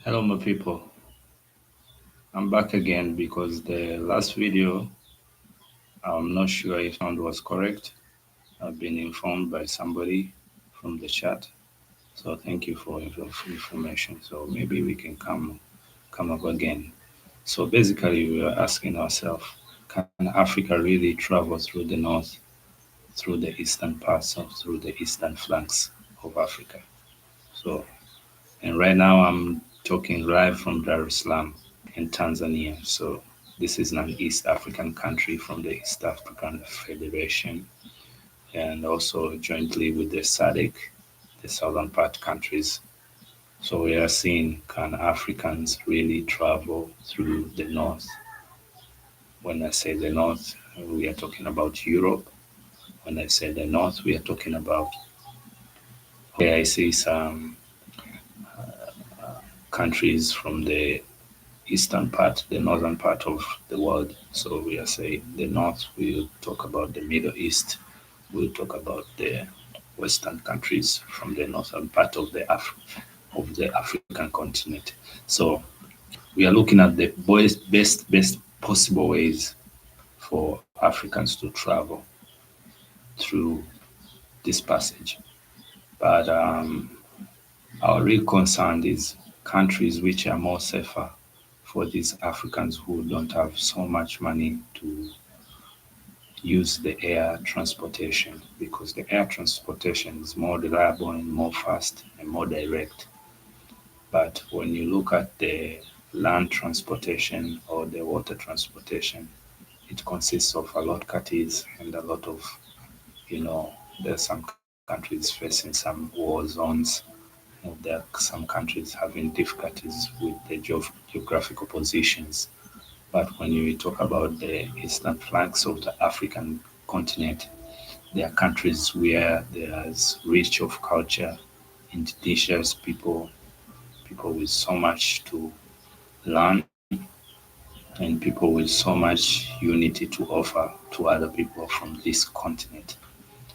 Hello, my people. I'm back again because the last video, I'm not sure if sound was correct. I've been informed by somebody from the chat. So thank you for information. So maybe we can come up again. So basically, we are asking ourselves, can Africa really travel through the north, through the eastern parts, or through the eastern flanks of Africa? So, and right now I'm talking live from Dar es Salaam in Tanzania. So this is an East African country from the East African Federation and also jointly with the SADC, the southern part countries. So we are seeing, can Africans really travel through the north? When I say the north, we are talking about Europe. When I say the north, we are talking about, okay, I see some countries from the eastern part, the northern part of the world. So we are saying the north, we'll talk about the Middle East, we'll talk about the Western countries from the northern part of the African continent. So we are looking at the best possible ways for Africans to travel through this passage. But our real concern is countries which are more safer for these Africans who don't have so much money to use the air transportation, because the air transportation is more reliable and more fast and more direct. But when you look at the land transportation or the water transportation, it consists of a lot of difficulties and a lot of, there's some countries facing some war zones. There are some countries having difficulties with the geographical positions. But when you talk about the eastern flanks of the African continent, there are countries where there's rich of culture, indigenous people, people with so much to learn, and people with so much unity to offer to other people from this continent.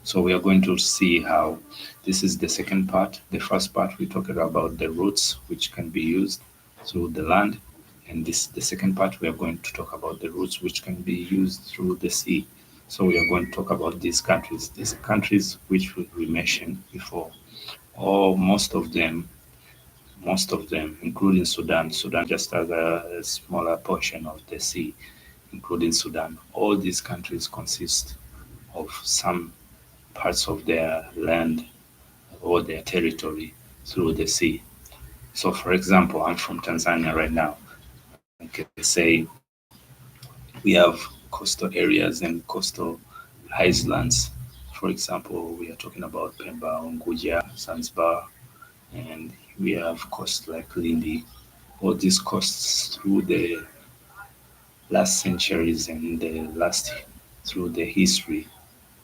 So we are going to see how this is the second part. The first part, we talked about the routes which can be used through the land. And the second part, we are going to talk about the routes which can be used through the sea. So we are going to talk about these countries which we mentioned before, or most of them, including Sudan. Sudan just has a smaller portion of the sea, including Sudan. All these countries consist of some parts of their land or their territory through the sea. So, for example, I'm from Tanzania right now. I can say we have coastal areas and coastal islands. For example, we are talking about Pemba, Unguja, Zanzibar, and we have coasts like Lindi. All these coasts through the last centuries and through the history,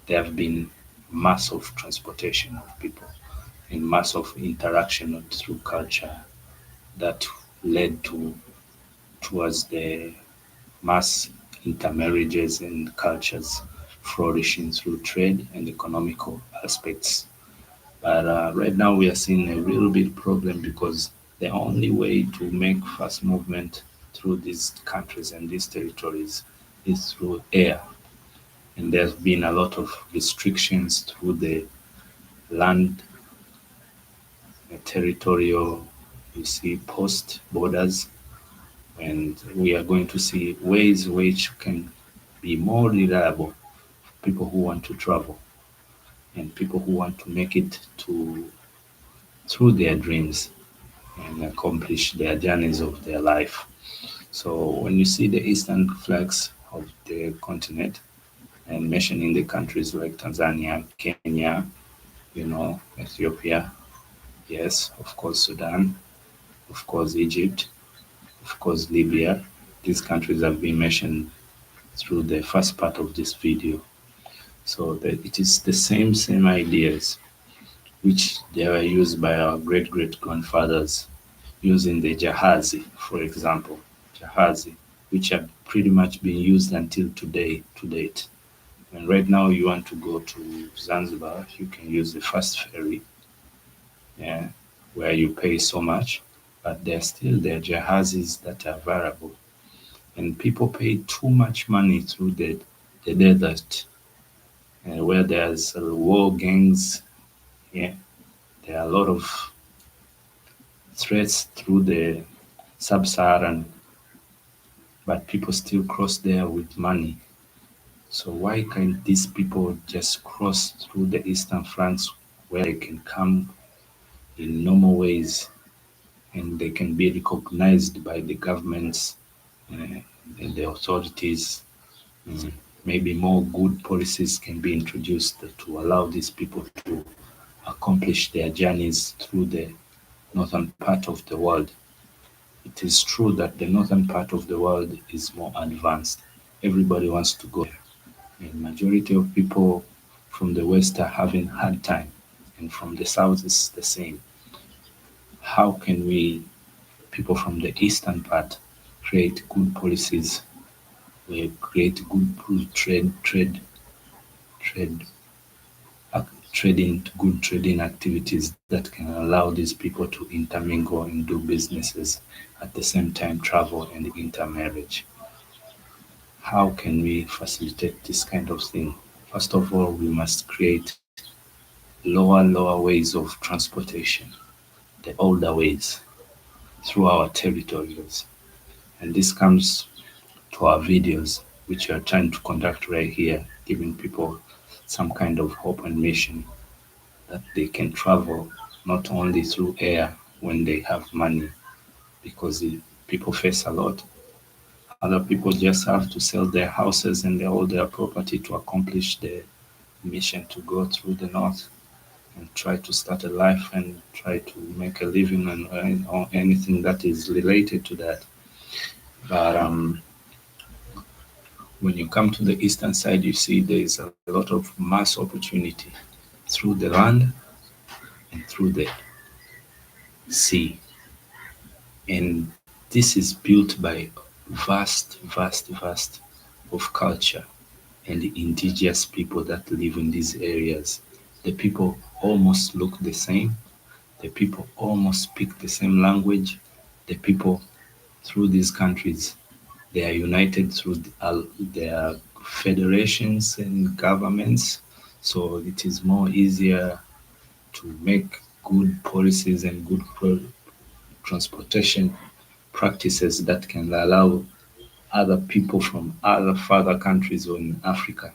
there have been mass of transportation of people and mass of interaction through culture that led towards the mass intermarriages and cultures flourishing through trade and economical aspects. But right now we are seeing a real big problem because the only way to make fast movement through these countries and these territories is through air. And there's been a lot of restrictions through the land, territorial, you see, post borders, and we are going to see ways which can be more reliable for people who want to travel and people who want to make it to through their dreams and accomplish their journeys of their life. So when you see the eastern flanks of the continent and mentioning the countries like Tanzania, Kenya, Ethiopia, yes, of course Sudan, of course Egypt, of course Libya, these countries have been mentioned through the first part of this video. So that it is the same ideas which they were used by our great grandfathers using the jahazi, for example, jahazi, which have pretty much been used until today to date. And right now you want to go to Zanzibar, you can use the fast ferry, yeah, where you pay so much. but there are still there jahazis that are variable, and people pay too much money through the desert, where there's war gangs. Yeah, there are a lot of threats through the sub-Saharan, but people still cross there with money. So why can't these people just cross through the Eastern flanks where they can come in normal ways and they can be recognized by the governments uh, and the authorities? Mm, Maybe more good policies can be introduced to allow these people to accomplish their journeys through the northern part of the world. It is true that the northern part of the world is more advanced. Everybody wants to go there. And majority of people from the west are having hard time, and from the south is the same. How can we, people from the eastern part, create good policies? We create good trade, good trading activities that can allow these people to intermingle and do businesses at the same time travel and intermarriage. How can we facilitate this kind of thing? First of all, we must create lower ways of transportation, the older ways through our territories. And this comes to our videos, which we are trying to conduct right here, giving people some kind of hope and mission that they can travel not only through air when they have money, because people face a lot. Other people just have to sell their houses and all their property to accomplish the mission to go through the north and try to start a life and try to make a living and or anything that is related to that. But when you come to the eastern side, you see there is a lot of mass opportunity through the land and through the sea. And this is built by vast of culture and the indigenous people that live in these areas. The people almost look the same. The people almost speak the same language. The people through these countries, they are united through their federations and governments. So it is more easier to make good policies and good transportation practices that can allow other people from other further countries or in Africa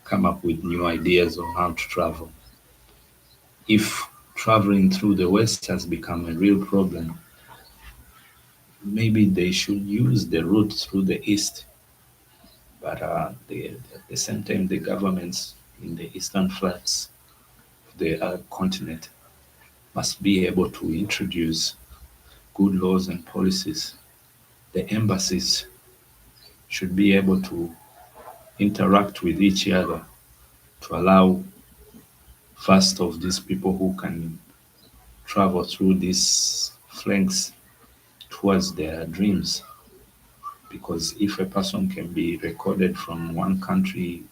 come up with new ideas on how to travel. If traveling through the West has become a real problem, maybe they should use the route through the East. But at the same time, the governments in the eastern flats of the continent must be able to introduce good laws and policies. The embassies should be able to interact with each other to allow first of these people who can travel through these flanks towards their dreams. Because if a person can be recorded from one country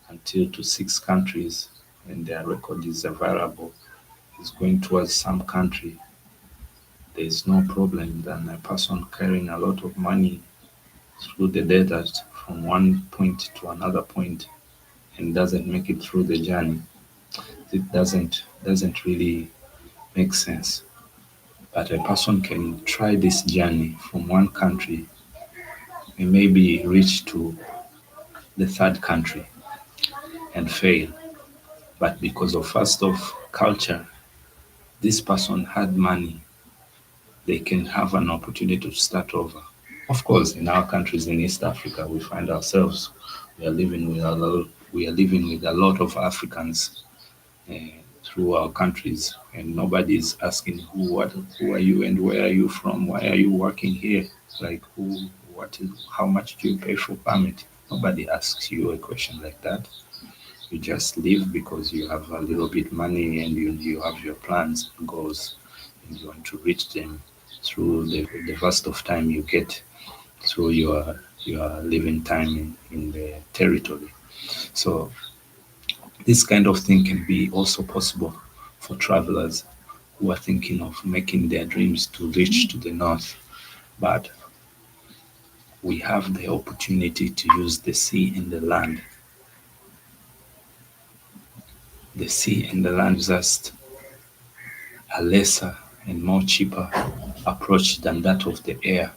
until to 6 countries and their record is available, is going towards some country, there is no problem than a person carrying a lot of money through the desert from one point to another point and doesn't make it through the journey. It doesn't really make sense. But a person can try this journey from one country and maybe reach to the third country and fail. But because of first of culture, this person had money, they can have an opportunity to start over. Of course, in our countries in East Africa, we find ourselves we are living with a lot of Africans uh, through our countries, and nobody is asking who are you and where are you from? Why are you working here? Like how much do you pay for permit? Nobody asks you a question like that. You just live because you have a little bit money and you have your plans and goals and you want to reach them through the vast of time you get through your living time in the territory. So this kind of thing can be also possible for travelers who are thinking of making their dreams to reach to the north. But we have the opportunity to use the sea and the land. The sea and the land gives us a lesser and more cheaper approach than that of the air.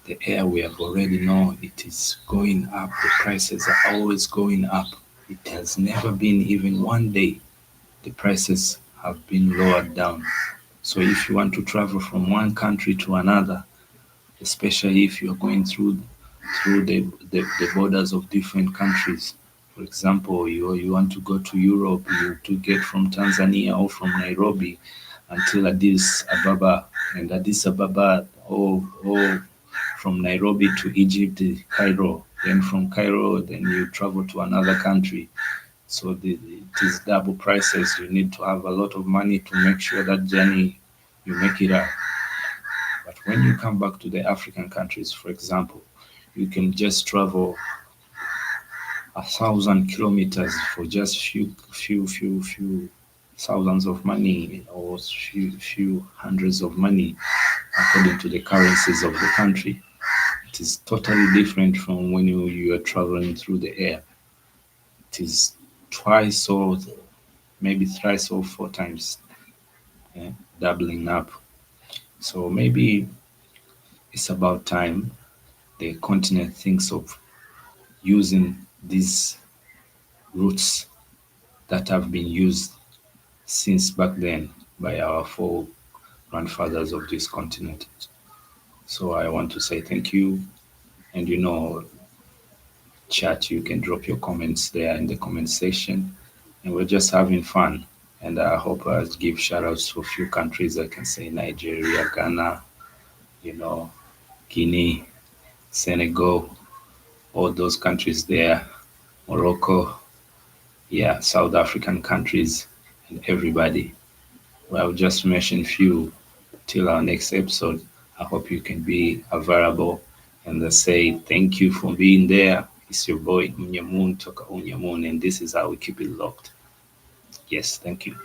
The air we have already known it is going up. The prices are always going up. It has never been even one day the prices have been lowered down. So if you want to travel from one country to another, especially if you're going through the borders of different countries. For example, you want to go to Europe, you to get from Tanzania or from Nairobi until Addis Ababa, and Addis Ababa or from Nairobi to Egypt, Cairo. Then from Cairo, then you travel to another country. So it is double prices. You need to have a lot of money to make sure that journey you make it up. But when you come back to the African countries, for example, you can just travel 1,000 kilometers for just few thousands of money or few hundreds of money according to the currencies of the country. It is totally different from when you are traveling through the air. It is twice or maybe thrice or four times, doubling up. So maybe it's about time the continent thinks of using these routes that have been used since back then by our four grandfathers of this continent. So I want to say thank you. And chat, you can drop your comments there in the comment section. And we're just having fun. And I hope I give shout outs to a few countries. I can say Nigeria, Ghana, Guinea, Senegal, all those countries there, Morocco, yeah, South African countries, and everybody. Well, just mention few till our next episode. I hope you can be available and say thank you for being there. It's your boy Unyamun Toka Unyamun, and this is how we keep it locked. Yes, thank you.